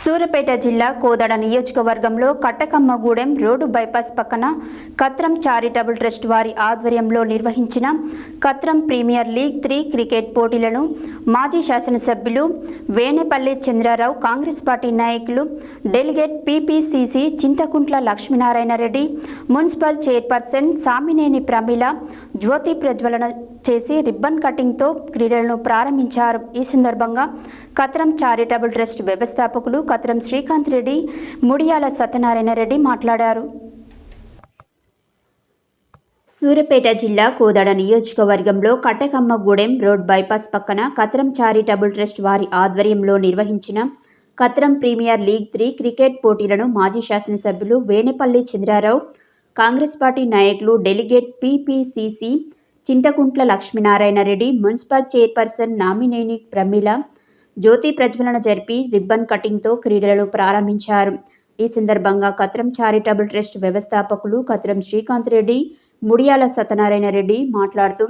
సూర్యాపేట జిల్లా కోదాడ నియోజకవర్గంలో కట్టకమ్మగూడెం road bypass పక్కన కత్రం చారిటబుల్ ట్రస్ట్ వారి ఆధ్వర్యంలో నిర్వహించిన కత్రం ప్రీమియర్ లీగ్ 3 క్రికెట్ పోటీలను మాజీ శాసనసభ్యులు వేనేపల్లి చంద్రారావు, కాంగ్రెస్ పార్టీ నాయకులు, delegate PPCC Chinthakuntla Lakshminarayana Reddy, municipal chairperson Samineni Pramila Jyothi ప్రజ్వలన చేసి రిబ్బన్ కటింగ్తో క్రీడలను ప్రారంభించారు. ఈ సందర్భంగా కత్రం చారిటబుల్ ట్రస్ట్ వ్యవస్థాపకులు కత్రం శ్రీకాంత్ రెడ్డి, ముడియాల సత్యనారాయణ రెడ్డి మాట్లాడారు. సూర్యాపేట జిల్లా కోదాడ నియోజకవర్గంలో కట్టకమ్మగూడెం రోడ్ బైపాస్ పక్కన కత్రం చారిటబుల్ ట్రస్ట్ వారి ఆధ్వర్యంలో నిర్వహించిన కత్రం ప్రీమియర్ లీగ్ 3 క్రికెట్ పోటీలను మాజీ శాసనసభ్యులు వేనేపల్లి చంద్రారావు, కాంగ్రెస్ పార్టీ నాయకులు, delegate PPCC Chinthakuntla Lakshminarayana Reddy, municipal chairperson Namineni Pramila Jyothi ప్రజ్వలన జరిపి రిబ్బన్ కటింగ్తో క్రీడలను ప్రారంభించారు. ఈ సందర్భంగా కత్రం చారిటబుల్ ట్రస్ట్ వ్యవస్థాపకులు కత్రం శ్రీకాంత్ రెడ్డి, ముడియాల సత్యనారాయణ రెడ్డి మాట్లాడుతూ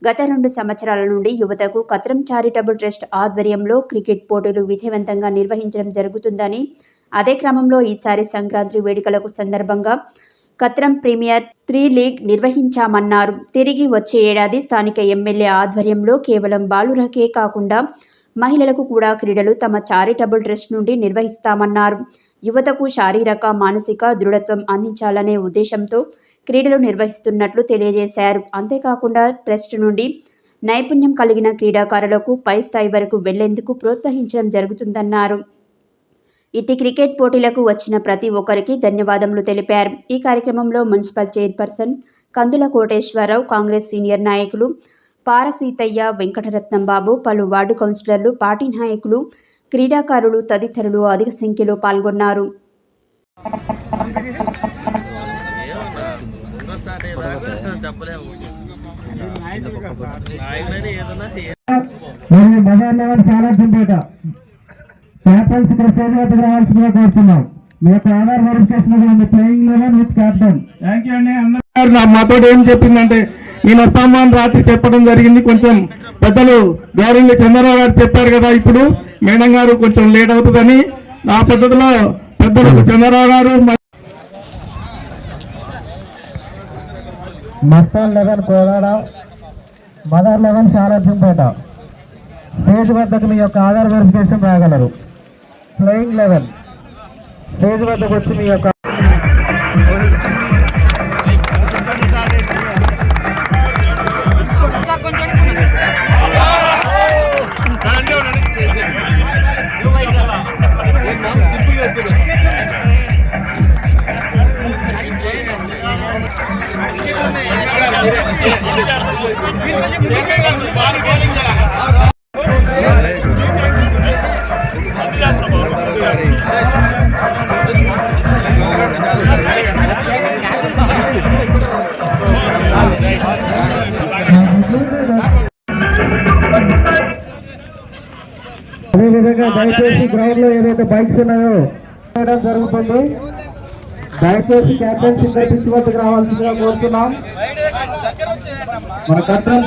గత 2 సంవత్సరాల నుండి యువతకు కత్రం చారిటబుల్ ట్రస్ట్ ఆధ్వర్యంలో క్రికెట్ పోటీలు విజయవంతంగా నిర్వహించడం జరుగుతుందని, అదే క్రమంలో ఈసారి సంక్రాంతి వేడుకలకు సందర్భంగా కత్రం ప్రీమియర్ 3 లీగ్ నిర్వహించామన్నారు. తిరిగి వచ్చే ఏడాది స్థానిక ఎమ్మెల్యే ఆధ్వర్యంలో కేవలం బాలురకే కాకుండా మహిళలకు కూడా క్రీడలు తమ చారిటబుల్ ట్రస్ట్ నుండి నిర్వహిస్తామన్నారు. యువతకు శారీరక, మానసిక దృఢత్వం అందించాలనే ఉద్దేశంతో క్రీడలు నిర్వహిస్తున్నట్లు తెలియజేశారు. అంతేకాకుండా ట్రస్ట్ నుండి నైపుణ్యం కలిగిన క్రీడాకారులకు పై స్థాయి వరకు వెళ్లేందుకు ప్రోత్సహించడం జరుగుతుందన్నారు. ఇట్టి క్రికెట్ పోటీలకు వచ్చిన ప్రతి ఒక్కరికి ధన్యవాదములు తెలిపారు. ఈ కార్యక్రమంలో మున్సిపల్ చైర్పర్సన్ కందుల కోటేశ్వరరావు, కాంగ్రెస్ సీనియర్ నాయకులు పారసీతయ్య, వెంకటరత్నం బాబు, పలు వార్డు కౌన్సిలర్లు, పార్టీ నాయకులు, క్రీడాకారులు తదితరులు అధిక సంఖ్యలో పాల్గొన్నారు. మాతో ఏం చెప్పిందంటే నేను వస్తామని రాత్రి చెప్పడం జరిగింది. కొంచెం పెద్దలు గౌరవ చంద్రరావు గారు చెప్పారు కదా, ఇప్పుడు మేడం గారు కొంచెం లేట్ అవుతుందని ఆ పద్ధతిలో పెద్దలు చంద్రరావు గారు మస్టర్ 11 కోదాడ, మదర్ 11 శారదంపేట స్టేజ్ వద్దకు మీ యొక్క ఆధార్ వెరిఫికేషన్ రాగలరు. ప్లేయింగ్ 11 స్టేజ్ వద్దకు వచ్చి మీ యొక్క అదేవిధంగా దయచేసి గ్రౌండ్ లో ఏదైతే బైక్స్ ఉన్నాయో చేయడం జరుగుతుంది. దయచేసి క్యాప్టెన్సీ పిచ్ వద్దకు రావాల్సిందిగా కోరుతున్నాం. మన కత్రం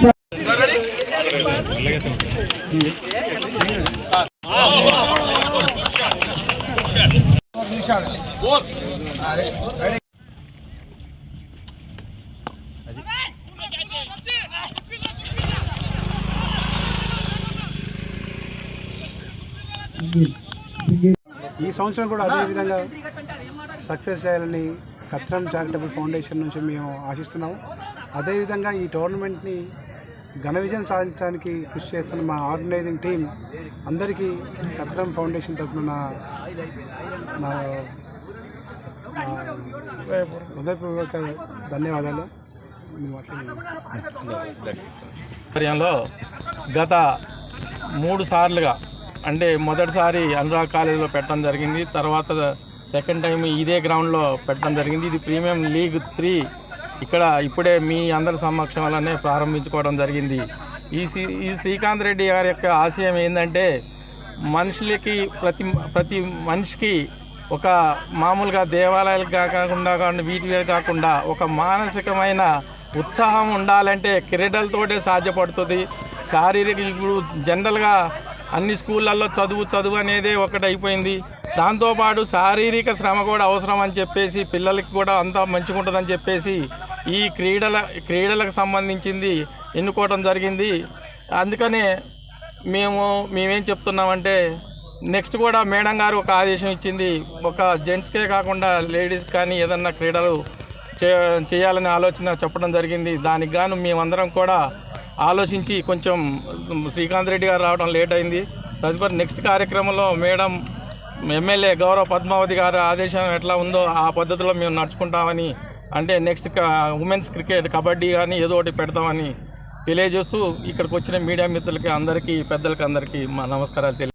ఈ సంవత్సరం కూడా అదేవిధంగా సక్సెస్ చేయాలని కత్రం చారిటబుల్ ఫౌండేషన్ నుంచి మేము ఆశిస్తున్నాము. అదేవిధంగా ఈ టోర్నమెంట్ని ఘన విజయం సాధించడానికి కృషి చేస్తున్న మా ఆర్గనైజింగ్ టీం అందరికీ కత్రం ఫౌండేషన్ తరఫున నా హృదయపూర్వక ధన్యవాదాలు. గత 3 సార్లుగా అంటే మొదటిసారి అనురాగ్ కాలేజీలో పెట్టడం జరిగింది, తర్వాత సెకండ్ టైం ఇదే గ్రౌండ్లో పెట్టడం జరిగింది. ఇది ప్రీమియం లీగ్ 3 ఇక్కడ ఇప్పుడే మీ అందరి సమక్షంలోనే ప్రారంభించుకోవడం జరిగింది. ఈ శ్రీకాంత్ రెడ్డి గారి యొక్క ఆశయం ఏంటంటే మనుషులకి ప్రతి మనిషికి ఒక మామూలుగా దేవాలయాలకు కాకుండా వీటి కాకుండా ఒక మానసికమైన ఉత్సాహం ఉండాలంటే క్రీడలతోటే సాధ్యపడుతుంది. శారీరక ఇప్పుడు జనరల్గా అన్ని స్కూళ్ళల్లో చదువు అనేదే ఒకటి అయిపోయింది. దాంతోపాటు శారీరక శ్రమ కూడా అవసరం అని చెప్పేసి పిల్లలకి కూడా అంతా మంచిగా ఉంటుందని చెప్పేసి ఈ క్రీడలకు సంబంధించింది ఎన్నుకోవడం జరిగింది. అందుకనే మేమేం చెప్తున్నామంటే నెక్స్ట్ కూడా మేడం గారు ఒక ఆదేశం ఇచ్చింది, ఒక జెంట్స్కే కాకుండా లేడీస్ కానీ ఏదన్నా క్రీడలు చేయాలనే ఆలోచన చెప్పడం జరిగింది. దానికి గాను మేమందరం కూడా ఆలోచించి కొంచెం శ్రీకాంత్ రెడ్డి గారు రావడం లేట్ అయింది. తదుపరి నెక్స్ట్ కార్యక్రమంలో మేడం ఎమ్మెల్యే గౌరవ పద్మావతి గారి ఆదేశం ఎట్లా ఉందో ఆ పద్ధతిలో మేము నడుచుకుంటామని, అంటే నెక్స్ట్ ఉమెన్స్ క్రికెట్ కబడ్డీ కానీ ఏదో ఒకటి పెడతామని తెలియజేస్తూ ఇక్కడికి వచ్చిన మీడియా మిత్రులకి అందరికీ పెద్దలకి అందరికీ మా నమస్కారాలు